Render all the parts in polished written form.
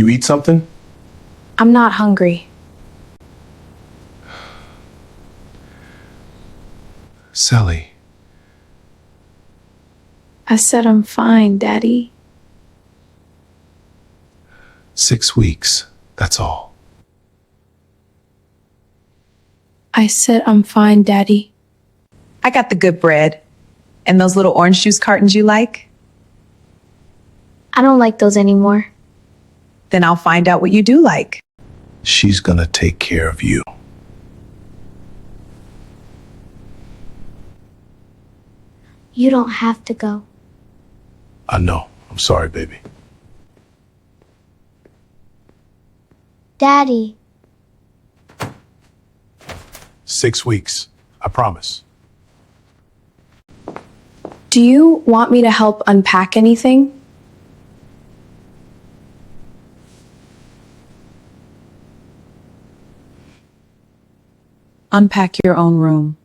You eat something? I'm not hungry. Sally. I said I'm fine, Daddy. 6 weeks, that's all. I said I'm fine, Daddy. I got the good bread. And those little orange juice cartons you like? I don't like those anymore. Then I'll find out what you do like. She's gonna take care of you. You don't have to go. I know. I'm sorry, baby. Daddy, 6 weeks. I promise. Do you want me to help unpack anything? Unpack your own room.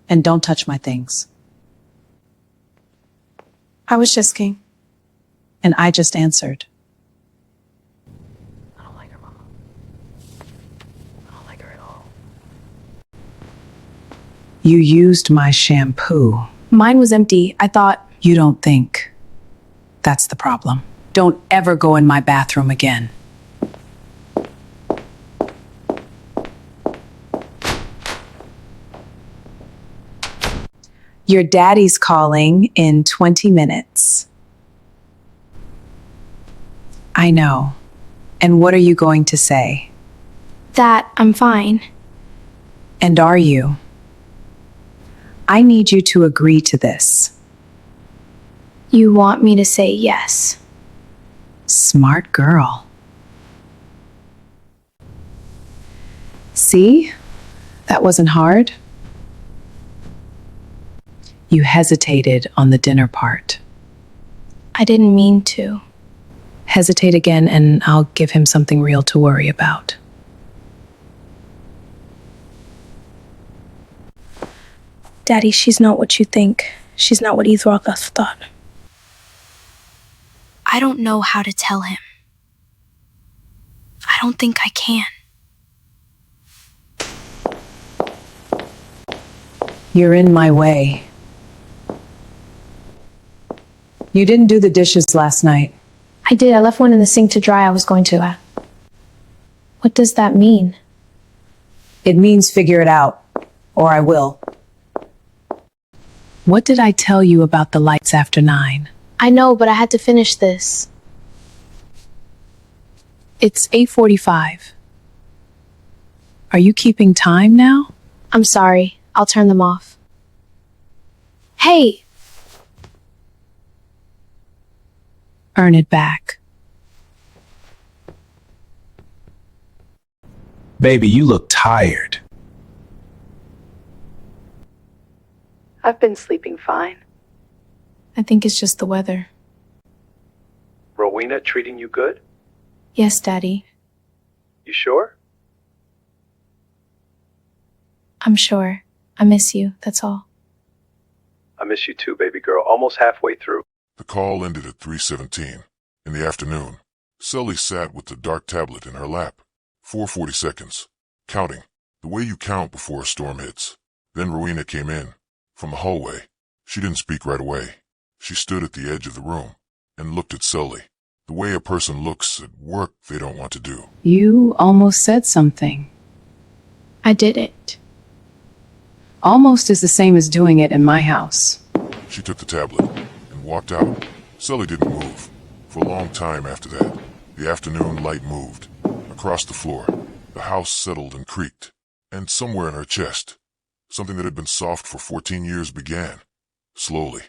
And don't touch my things. I was just kidding. And I just answered. I don't like her, Mama. I don't like her at all. You used my shampoo. Mine was empty. I thought, You don't think. That's the problem. Don't ever go in my bathroom again. Your daddy's calling in 20 minutes. I know. And what are you going to say? that I'm fine. And are you? I need you to agree to this. You want me to say yes. Smart girl. See? That wasn't hard. You hesitated on the dinner part. I didn't mean to. Hesitate again and I'll give him something real to worry about. Daddy, she's not what you think. She's not what either of us thought. I don't know how to tell him. I don't think I can. You're in my way. You didn't do the dishes last night. I did. I left one in the sink to dry. I was going to. What does that mean? It means figure it out, or I will. What did I tell you about the lights after 9? I know, but I had to finish this. It's 8:45. Are you keeping time now? I'm sorry. I'll turn them off. Hey! Earn it back. Baby, you look tired. I've been sleeping fine. I think it's just the weather. Rowena treating you good? Yes, Daddy. You sure? I'm sure. I miss you, that's all. I miss you too, baby girl. Almost halfway through. The call ended at 3:17. In the afternoon, Sully sat with the dark tablet in her lap. 4:40 seconds. Counting. The way you count before a storm hits. Then Rowena came in. From the hallway. She didn't speak right away. She stood at the edge of the room and looked at Sully. The way a person looks at work they don't want to do. You almost said something. I didn't. Almost is the same as doing it in my house. She took the tablet and walked out. Sully didn't move. For a long time after that, the afternoon light moved. Across the floor, the house settled and creaked. And somewhere in her chest, something that had been soft for 14 years began, slowly,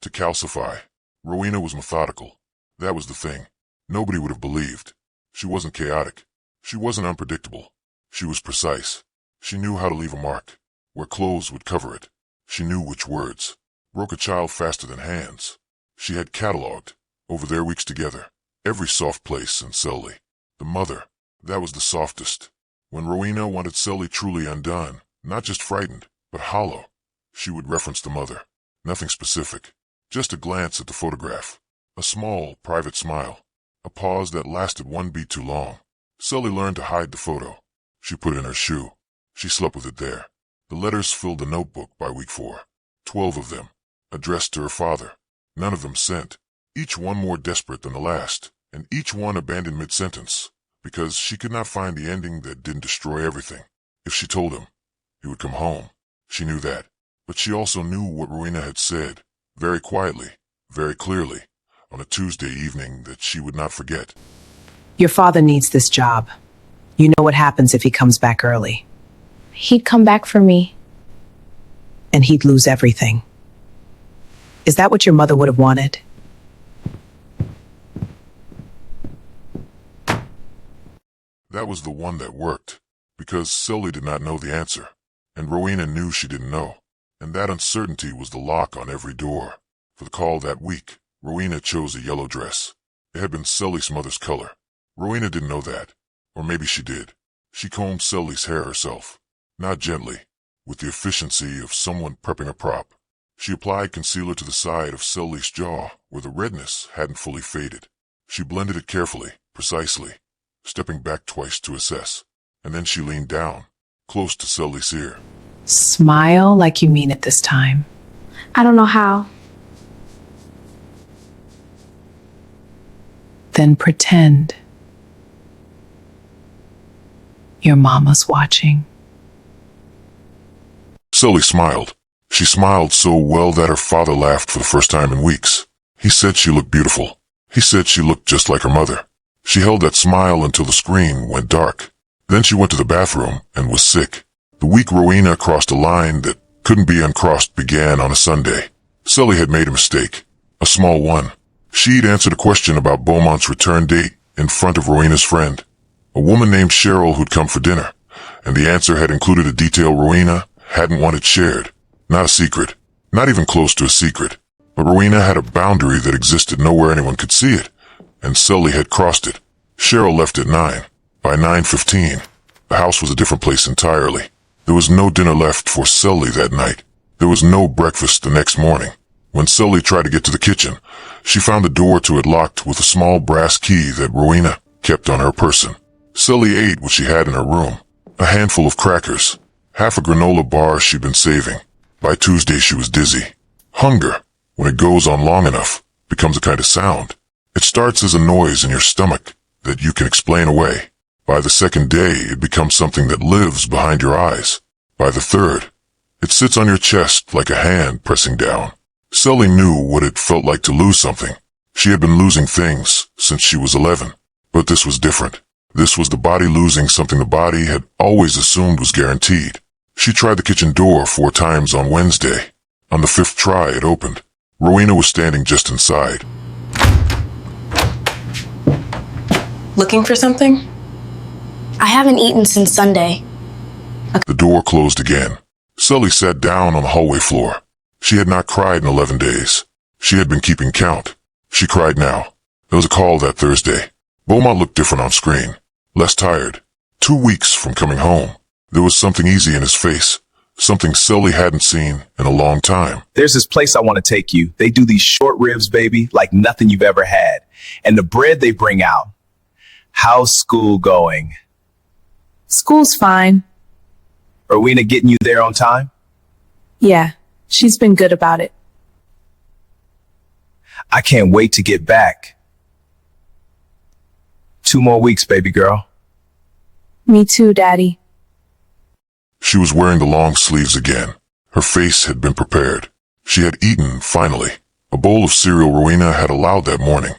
to calcify. Rowena was methodical. That was the thing. Nobody would have believed. She wasn't chaotic. She wasn't unpredictable. She was precise. She knew how to leave a mark, where clothes would cover it. She knew which words broke a child faster than hands. She had cataloged, over their weeks together, every soft place in Sully. The mother, that was the softest. When Rowena wanted Sully truly undone, not just frightened, but hollow, she would reference the mother. Nothing specific, just a glance at the photograph, a small, private smile, A pause that lasted one beat too long. Sully learned to hide the photo. She put it in her shoe. She slept with it there. The letters filled the notebook by week 4. 12 of them, addressed to her father. None of them sent. Each one more desperate than the last, and each one abandoned mid-sentence, because she could not find the ending that didn't destroy everything. If she told him, he would come home. She knew that. But she also knew what Rowena had said, very quietly, very clearly, on a Tuesday evening that she would not forget. Your father needs this job. You know what happens if he comes back early. He'd come back for me. And he'd lose everything. Is that what your mother would have wanted? That was the one that worked, because Sully did not know the answer, and Rowena knew she didn't know, and that uncertainty was the lock on every door. For the call that week, Rowena chose a yellow dress. It had been Sully's mother's color. Rowena didn't know that, or maybe she did. She combed Sully's hair herself, not gently, with the efficiency of someone prepping a prop. She applied concealer to the side of Sully's jaw, where the redness hadn't fully faded. She blended it carefully, precisely, stepping back twice to assess, and then she leaned down, close to Sully's ear. Smile like you mean it this time. I don't know how. Then pretend. Your mama's watching. Sully smiled. She smiled so well that her father laughed for the first time in weeks. He said she looked beautiful. He said she looked just like her mother. She held that smile until the screen went dark. Then she went to the bathroom and was sick. The week Rowena crossed a line that couldn't be uncrossed began on a Sunday. Sully had made a mistake. A small one. She'd answered a question about Beaumont's return date in front of Rowena's friend, a woman named Cheryl who'd come for dinner, and the answer had included a detail Rowena hadn't wanted shared. Not a secret. Not even close to a secret. But Rowena had a boundary that existed nowhere anyone could see it, and Sully had crossed it. Cheryl left at 9. By 9:15, the house was a different place entirely. There was no dinner left for Sully that night. There was no breakfast the next morning. When Sully tried to get to the kitchen, she found the door to it locked with a small brass key that Rowena kept on her person. Sully ate what she had in her room. A handful of crackers. Half a granola bar she'd been saving. By Tuesday she was dizzy. Hunger, when it goes on long enough, becomes a kind of sound. It starts as a noise in your stomach that you can explain away. By the second day, it becomes something that lives behind your eyes. By the third, it sits on your chest like a hand pressing down. Sully knew what it felt like to lose something. She had been losing things since she was 11. But this was different. This was the body losing something the body had always assumed was guaranteed. She tried the kitchen door 4 times on Wednesday. On the 5th try, it opened. Rowena was standing just inside. Looking for something? I haven't eaten since Sunday. The door closed again. Sully sat down on the hallway floor. She had not cried in 11 days. She had been keeping count. She cried now. There was a call that Thursday. Beaumont looked different on screen. Less tired. 2 weeks from coming home. There was something easy in his face. Something Sully hadn't seen in a long time. There's this place I want to take you. They do these short ribs, baby, like nothing you've ever had. And the bread they bring out. How's school going? School's fine. Rowena getting you there on time? Yeah, she's been good about it. I can't wait to get back. 2 more weeks, baby girl. Me too, Daddy. She was wearing the long sleeves again. Her face had been prepared. She had eaten, finally, a bowl of cereal Rowena had allowed that morning.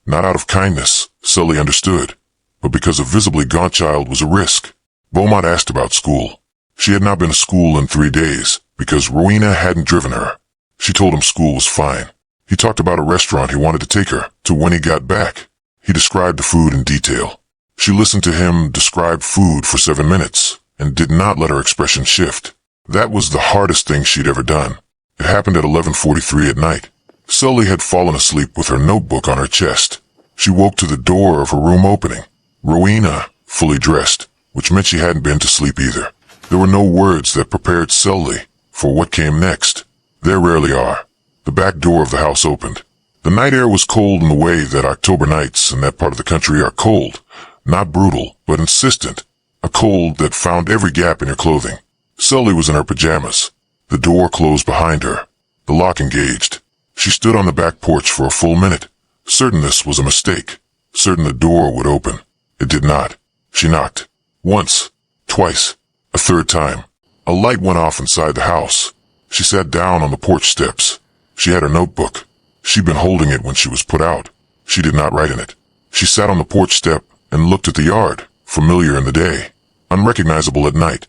Not out of kindness, Sully understood, but because a visibly gaunt child was a risk. Beaumont asked about school. She had not been to school in 3 days because Rowena hadn't driven her. She told him school was fine. He talked about a restaurant he wanted to take her to when he got back. He described the food in detail. She listened to him describe food for 7 minutes and did not let her expression shift. That was the hardest thing she'd ever done. It happened at 11:43 at night. Sully had fallen asleep with her notebook on her chest. She woke to the door of her room opening. Rowena, fully dressed, which meant she hadn't been to sleep either. There were no words that prepared Sully for what came next. There rarely are. The back door of the house opened. The night air was cold in the way that October nights in that part of the country are cold. Not brutal, but insistent. A cold that found every gap in your clothing. Sully was in her pajamas. The door closed behind her. The lock engaged. She stood on the back porch for a full minute. Certain this was a mistake. Certain the door would open. It did not. She knocked. Once. Twice. A third time. A light went off inside the house. She sat down on the porch steps. She had her notebook. She'd been holding it when she was put out. She did not write in it. She sat on the porch step and looked at the yard, familiar in the day, unrecognizable at night,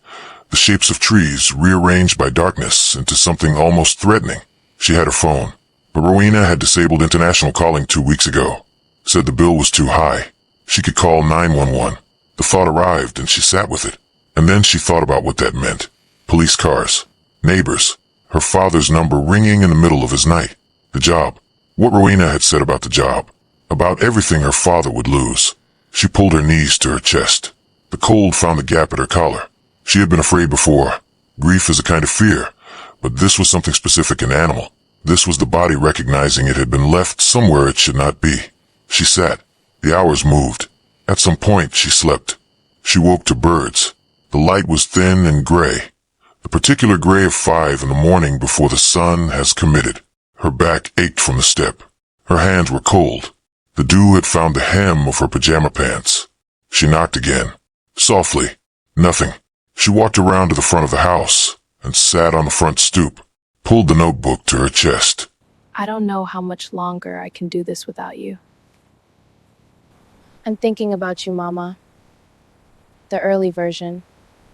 the shapes of trees rearranged by darkness into something almost threatening. She had her phone, but Rowena had disabled international calling 2 weeks ago. Said the bill was too high. She could call 911. The thought arrived and she sat with it. And then she thought about what that meant. Police cars, neighbors, her father's number ringing in the middle of his night. The job. What Rowena had said about the job. About everything her father would lose. She pulled her knees to her chest. The cold found the gap at her collar. She had been afraid before. Grief is a kind of fear. But this was something specific and animal. This was the body recognizing it had been left somewhere it should not be. She sat. The hours moved. At some point she slept. She woke to birds. The light was thin and gray. The particular gray of 5 in the morning before the sun has committed. Her back ached from the step. Her hands were cold. The dew had found the hem of her pajama pants. She knocked again. Softly. Nothing. She walked around to the front of the house and sat on the front stoop, pulled the notebook to her chest. I don't know how much longer I can do this without you. I'm thinking about you, Mama. The early version.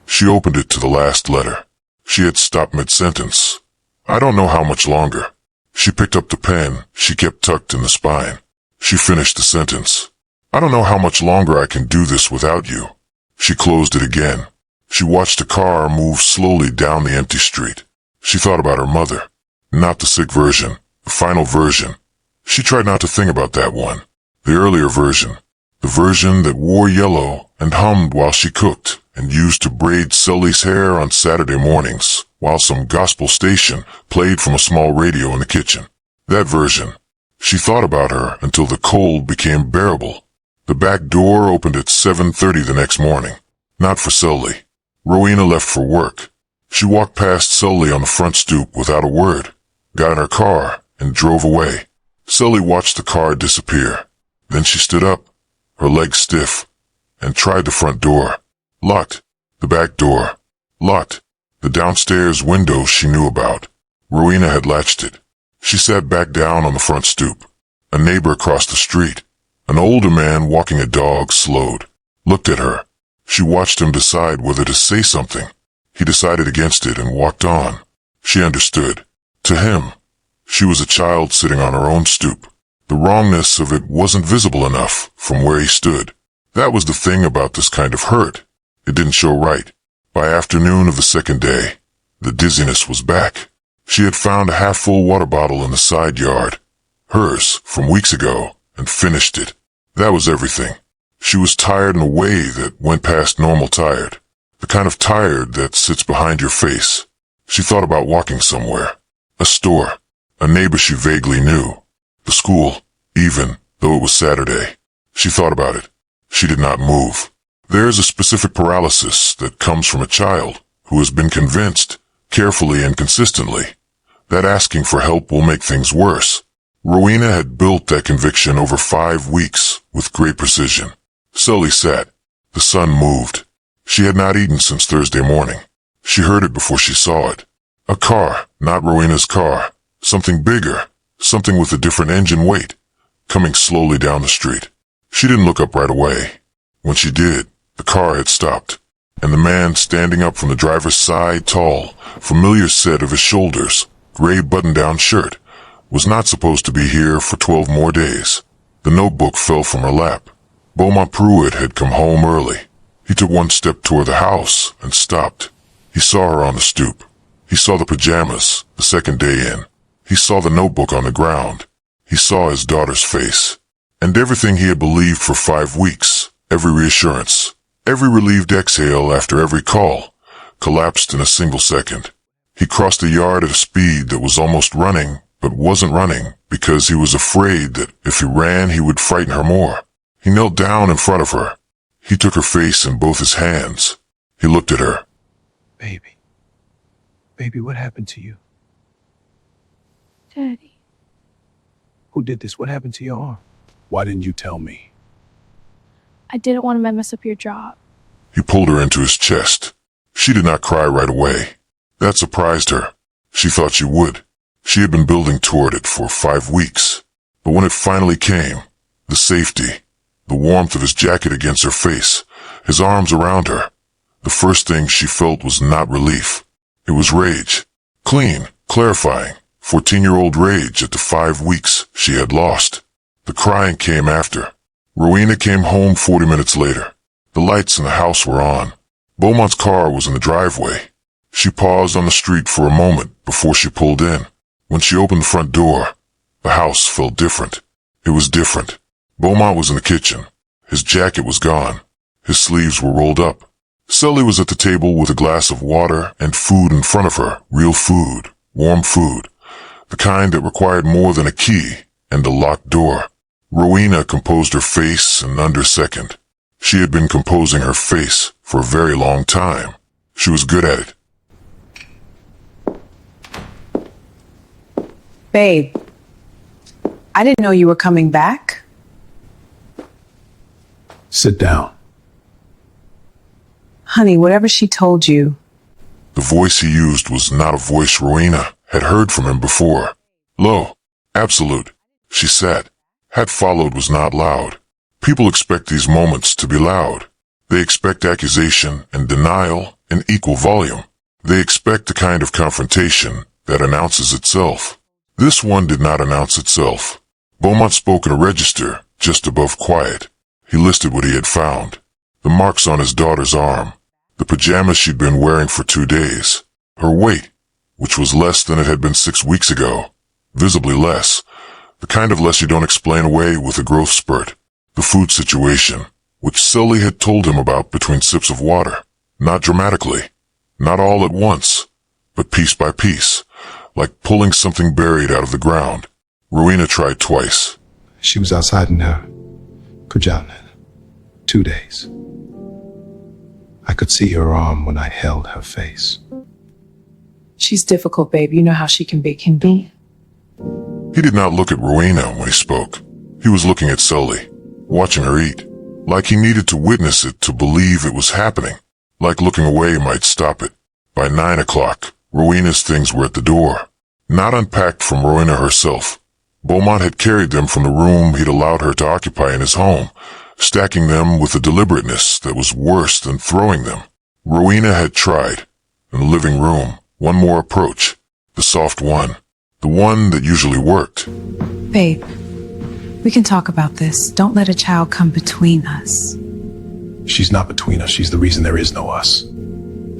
She opened it to the last letter. She had stopped mid-sentence. I don't know how much longer. She picked up the pen she kept tucked in the spine. She finished the sentence. I don't know how much longer I can do this without you. She closed it again. She watched a car move slowly down the empty street. She thought about her mother. Not the sick version, the final version. She tried not to think about that one. The earlier version. The version that wore yellow and hummed while she cooked and used to braid Sully's hair on Saturday mornings while some gospel station played from a small radio in the kitchen. That version. She thought about her until the cold became bearable. The back door opened at 7:30 the next morning. Not for Sully. Rowena left for work. She walked past Sully on the front stoop without a word, got in her car, and drove away. Sully watched the car disappear. Then she stood up, her legs stiff, and tried the front door. Locked. The back door. Locked. The downstairs window she knew about. Rowena had latched it. She sat back down on the front stoop. A neighbor crossed the street. An older man walking a dog slowed, looked at her. She watched him decide whether to say something. He decided against it and walked on. She understood. To him, she was a child sitting on her own stoop. The wrongness of it wasn't visible enough from where he stood. That was the thing about this kind of hurt. It didn't show right. By afternoon of the second day, the dizziness was back. She had found a half-full water bottle in the side yard, hers from weeks ago, and finished it. That was everything. She was tired in a way that went past normal tired, the kind of tired that sits behind your face. She thought about walking somewhere, a store, a neighbor she vaguely knew, the school, even though it was Saturday. She thought about it. She did not move. There is a specific paralysis that comes from a child who has been convinced, carefully and consistently, that asking for help will make things worse. Rowena had built that conviction over 5 weeks with great precision. Sully sat. The sun moved. She had not eaten since Thursday morning. She heard it before she saw it. A car, not Rowena's car. Something bigger, something with a different engine weight, coming slowly down the street. She didn't look up right away. When she did, the car had stopped, and the man standing up from the driver's side, tall, familiar set of his shoulders, gray button-down shirt, was not supposed to be here for 12 more days. The notebook fell from her lap. Beaumont Pruitt had come home early. He took one step toward the house and stopped. He saw her on the stoop. He saw the pajamas, the second day in. He saw the notebook on the ground. He saw his daughter's face. And everything he had believed for 5 weeks, every reassurance, every relieved exhale after every call, collapsed in a single second. He crossed the yard at a speed that was almost running but wasn't running because he was afraid that if he ran, he would frighten her more. He knelt down in front of her. He took her face in both his hands. He looked at her. Baby. Baby, what happened to you? Daddy. Who did this? What happened to your arm? Why didn't you tell me? I didn't want to mess up your job. He pulled her into his chest. She did not cry right away. That surprised her. She thought she would. She had been building toward it for 5 weeks. But when it finally came, the safety, the warmth of his jacket against her face, his arms around her, the first thing she felt was not relief. It was rage. Clean, clarifying, 14-year-old rage at the 5 weeks she had lost. The crying came after. Rowena came home 40 minutes later. The lights in the house were on. Beaumont's car was in the driveway. She paused on the street for a moment before she pulled in. When she opened the front door, the house felt different. It was different. Beaumont was in the kitchen. His jacket was gone. His sleeves were rolled up. Sully was at the table with a glass of water and food in front of her. Real food. Warm food. The kind that required more than a key and a locked door. Rowena composed her face in under a second. She had been composing her face for a very long time. She was good at it. Babe, I didn't know you were coming back. Sit down. Honey, whatever she told you. The voice he used was not a voice Rowena had heard from him before. Low, absolute. She sat. Had followed was not loud. People expect these moments to be loud. They expect accusation and denial in equal volume. They expect the kind of confrontation that announces itself. This one did not announce itself. Beaumont spoke in a register just above quiet. He listed what he had found. The marks on his daughter's arm. The pajamas she'd been wearing for 2 days. Her weight, which was less than it had been 6 weeks ago. Visibly less. The kind of less you don't explain away with a growth spurt. The food situation, which Sully had told him about between sips of water. Not dramatically. Not all at once. But piece by piece. Like pulling something buried out of the ground. Rowena tried twice. She was outside in her pajamas. 2 days. I could see her arm when I held her face. She's difficult, babe. You know how she can be. He did not look at Rowena when he spoke. He was looking at Sully, watching her eat, like he needed to witness it to believe it was happening, like looking away might stop it. By 9 o'clock, Rowena's things were at the door, not unpacked from Rowena herself. Beaumont had carried them from the room he'd allowed her to occupy in his home, stacking them with a deliberateness that was worse than throwing them. Rowena had tried, in the living room, one more approach, the soft one. The one that usually worked. Babe, we can talk about this. Don't let a child come between us. She's not between us. She's the reason there is no us.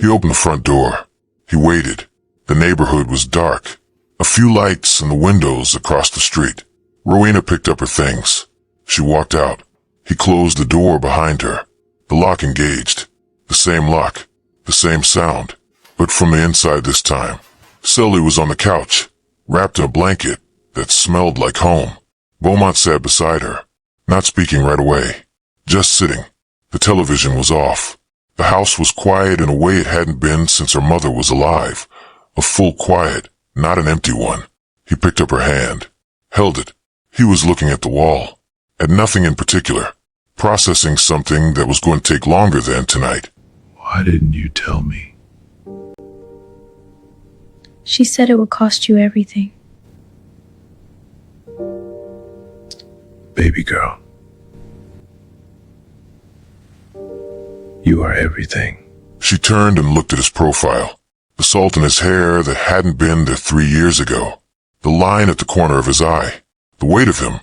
He opened the front door. He waited. The neighborhood was dark. A few lights in the windows across the street. Rowena picked up her things. She walked out. He closed the door behind her. The lock engaged. The same lock. The same sound. But from the inside this time. Sully was on the couch, wrapped in a blanket that smelled like home. Beaumont sat beside her, not speaking right away, just sitting. The television was off. The house was quiet in a way it hadn't been since her mother was alive. A full quiet, not an empty one. He picked up her hand, held it. He was looking at the wall, at nothing in particular, processing something that was going to take longer than tonight. Why didn't you tell me? She said it would cost you everything. Baby girl. You are everything. She turned and looked at his profile. The salt in his hair that hadn't been there 3 years ago. The line at the corner of his eye. The weight of him.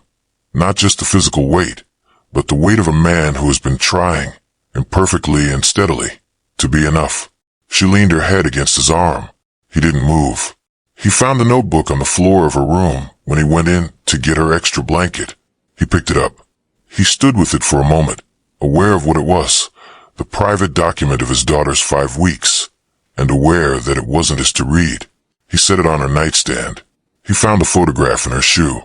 Not just the physical weight, but the weight of a man who has been trying, imperfectly and steadily, to be enough. She leaned her head against his arm. He didn't move. He found the notebook on the floor of her room when he went in to get her extra blanket. He picked it up. He stood with it for a moment, aware of what it was, the private document of his daughter's 5 weeks, and aware that it wasn't his to read. He set it on her nightstand. He found a photograph in her shoe.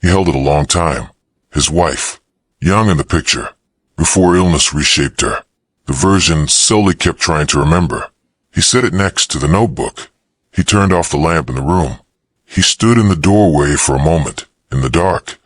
He held it a long time. His wife, young in the picture, before illness reshaped her. The version Sully kept trying to remember. He set it next to the notebook. He turned off the lamp in the room. He stood in the doorway for a moment, in the dark,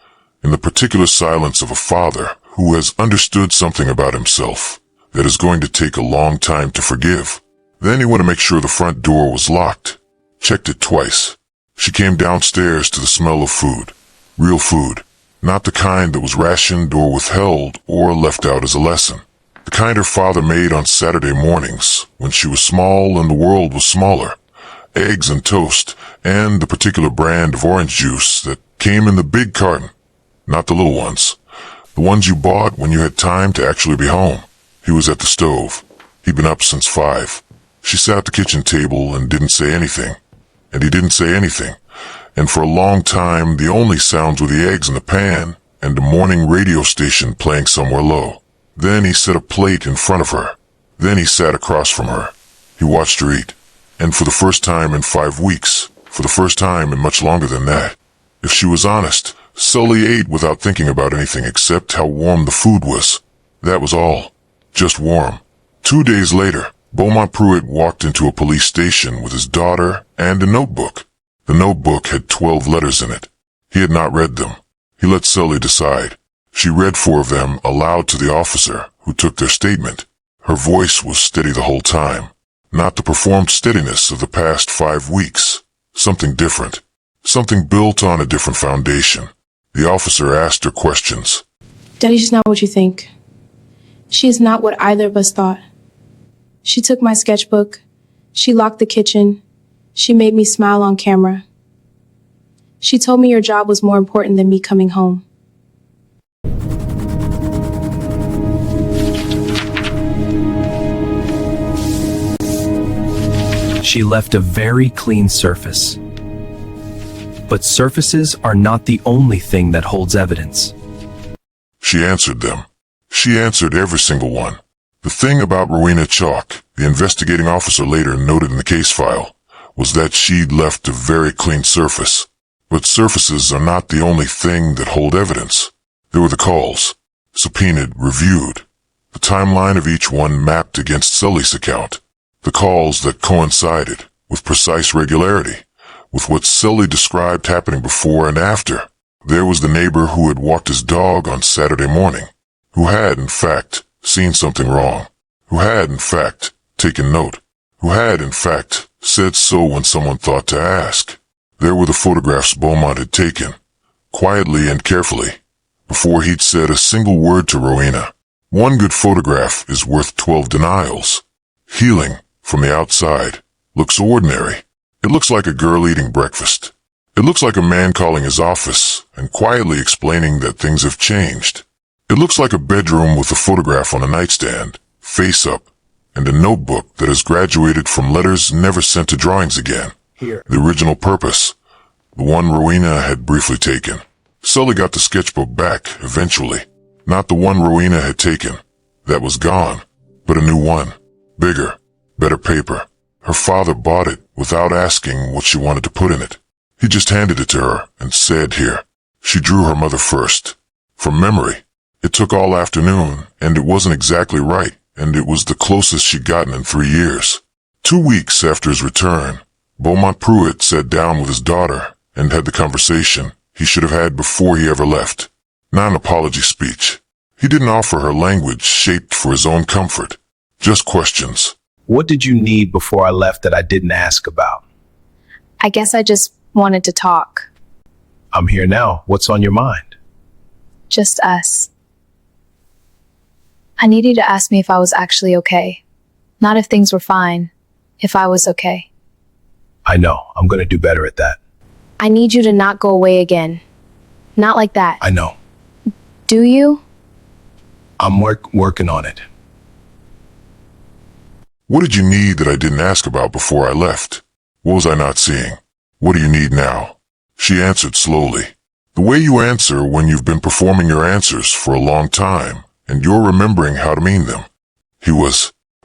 in the particular silence of a father who has understood something about himself that is going to take a long time to forgive. Then he went to make sure the front door was locked. Checked it twice. She came downstairs to the smell of food. Real food. Not the kind that was rationed or withheld or left out as a lesson. The kind her father made on Saturday mornings when she was small and the world was smaller. Eggs and toast, and the particular brand of orange juice that came in the big carton. Not the little ones. The ones you bought when you had time to actually be home. He was at the stove. He'd been up since 5. She sat at the kitchen table and didn't say anything. And he didn't say anything. And for a long time, the only sounds were the eggs in the pan and a morning radio station playing somewhere low. Then he set a plate in front of her. Then he sat across from her. He watched her eat. And for the first time in 5 weeks, for the first time in much longer than that, if she was honest, Sully ate without thinking about anything except how warm the food was. That was all. Just warm. 2 days later, Beaumont Pruitt walked into a police station with his daughter and a notebook. The notebook had 12 letters in it. He had not read them. He let Sully decide. She read 4 of them aloud to the officer, who took their statement. Her voice was steady the whole time. Not the performed steadiness of the past 5 weeks. Something different. Something built on a different foundation. The officer asked her questions. Daddy's not what you think. She is not what either of us thought. She took my sketchbook. She locked the kitchen. She made me smile on camera. She told me your job was more important than me coming home. She left a very clean surface. But surfaces are not the only thing that holds evidence. She answered them. She answered every single one. The thing about Rowena Chalk, the investigating officer later noted in the case file, was that she'd left a very clean surface. But surfaces are not the only thing that hold evidence. There were the calls, subpoenaed, reviewed, the timeline of each one mapped against Sully's account, the calls that coincided with precise regularity with what Sully described happening before and after. There was the neighbor who had walked his dog on Saturday morning, who had, in fact, seen something wrong, who had, in fact, taken note, who had, in fact, said so when someone thought to ask. There were the photographs Beaumont had taken, quietly and carefully, before he'd said a single word to Rowena. One good photograph is worth 12 denials. Healing, from the outside, looks ordinary. It looks like a girl eating breakfast. It looks like a man calling his office and quietly explaining that things have changed. It looks like a bedroom with a photograph on a nightstand, face up, and a notebook that has graduated from letters never sent to drawings again. The original purpose, the one Rowena had briefly taken. Sully got the sketchbook back, eventually. Not the one Rowena had taken. That was gone. But a new one. Bigger. Better paper. Her father bought it without asking what she wanted to put in it. He just handed it to her and said, "Here." She drew her mother first. From memory. It took all afternoon, and it wasn't exactly right, and it was the closest she'd gotten in 3 years. 2 weeks after his return, Beaumont Pruitt sat down with his daughter and had the conversation he should have had before he ever left. Not an apology speech. He didn't offer her language shaped for his own comfort. Just questions. What did you need before I left that I didn't ask about? I guess I just wanted to talk. I'm here now. What's on your mind? Just us. I need you to ask me if I was actually okay. Not if things were fine. If I was okay. I know. I'm going to do better at that. I need you to not go away again. Not like that. I know. Do you? I'm working on it. What did you need that I didn't ask about before I left? What was I not seeing? What do you need now? She answered slowly. The way you answer when you've been performing your answers for a long time, and you're remembering how to mean them.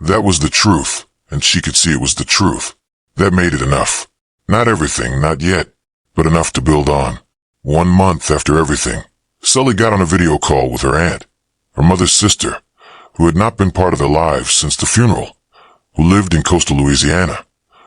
That was the truth, and she could see it was the truth. That made it enough. Not everything, not yet. but enough to build on. 1 month after everything, Sully got on a video call with her aunt, her mother's sister, who had not been part of their lives since the funeral, who lived in coastal Louisiana,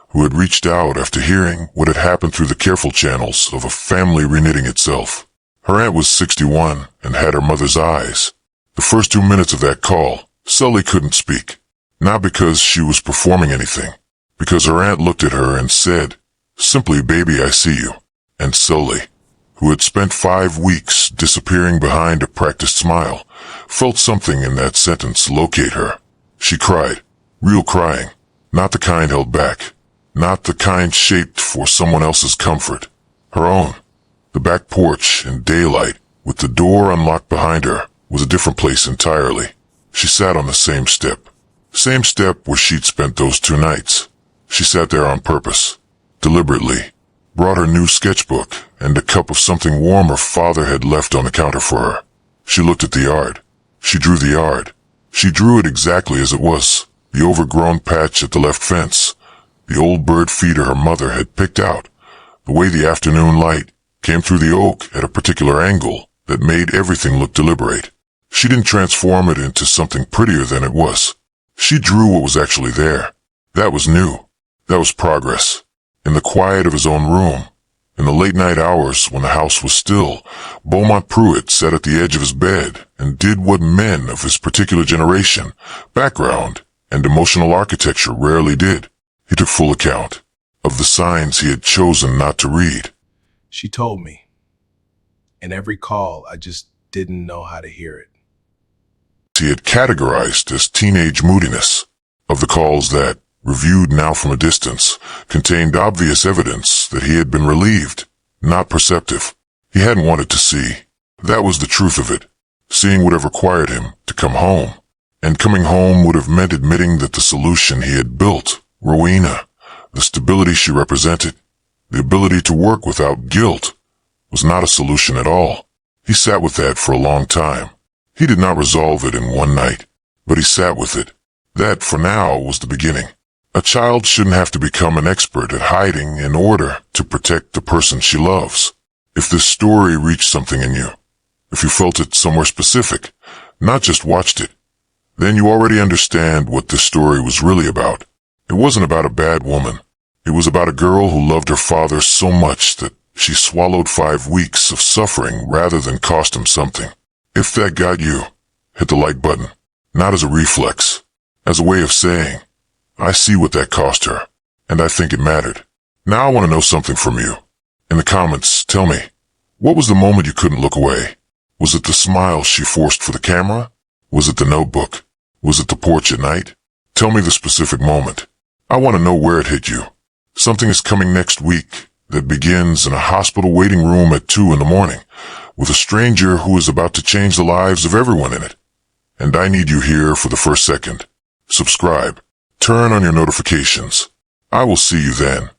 who had reached out after hearing what had happened through the careful channels of a family reknitting itself. Her aunt was 61 and had her mother's eyes. The first 2 minutes of that call, Sully couldn't speak. Not because she was performing anything, because her aunt looked at her and said, simply, "Baby, I see you." And Sully, who had spent 5 weeks disappearing behind a practiced smile, felt something in that sentence locate her. She cried, real crying, not the kind held back, not the kind shaped for someone else's comfort, her own. The back porch in daylight, with the door unlocked behind her, was a different place entirely. She sat on the same step where she'd spent those 2 nights. She sat there on purpose, deliberately, brought her new sketchbook and a cup of something warm her father had left on the counter for her. She looked at the yard. She drew the yard. She drew it exactly as it was, the overgrown patch at the left fence, the old bird feeder her mother had picked out, the way the afternoon light came through the oak at a particular angle that made everything look deliberate. She didn't transform it into something prettier than it was. She drew what was actually there. That was new. That was progress. In the quiet of his own room, in the late night hours when the house was still, Beaumont Pruitt sat at the edge of his bed and did what men of his particular generation, background, and emotional architecture rarely did. He took full account of the signs he had chosen not to read. She told me. In every call, I just didn't know how to hear it. He had categorized as teenage moodiness, of the calls that, reviewed now from a distance, contained obvious evidence that he had been relieved, not perceptive. He hadn't wanted to see. That was the truth of it. Seeing would have required him to come home, and coming home would have meant admitting that the solution he had built, Rowena, the stability she represented, the ability to work without guilt, was not a solution at all. He sat with that for a long time. He did not resolve it in one night, but he sat with it. That, for now, was the beginning. A child shouldn't have to become an expert at hiding in order to protect the person she loves. If this story reached something in you, if you felt it somewhere specific, not just watched it, then you already understand what this story was really about. It wasn't about a bad woman. It was about a girl who loved her father so much that she swallowed 5 weeks of suffering rather than cost him something. If that got you, hit the like button, not as a reflex, as a way of saying, I see what that cost her, and I think it mattered. Now I want to know something from you. In the comments, tell me, what was the moment you couldn't look away? Was it the smile she forced for the camera? Was it the notebook? Was it the porch at night? Tell me the specific moment. I want to know where it hit you. Something is coming next week that begins in a hospital waiting room at 2 in the morning with a stranger who is about to change the lives of everyone in it. And I need you here for the first second. Subscribe. Turn on your notifications. I will see you then.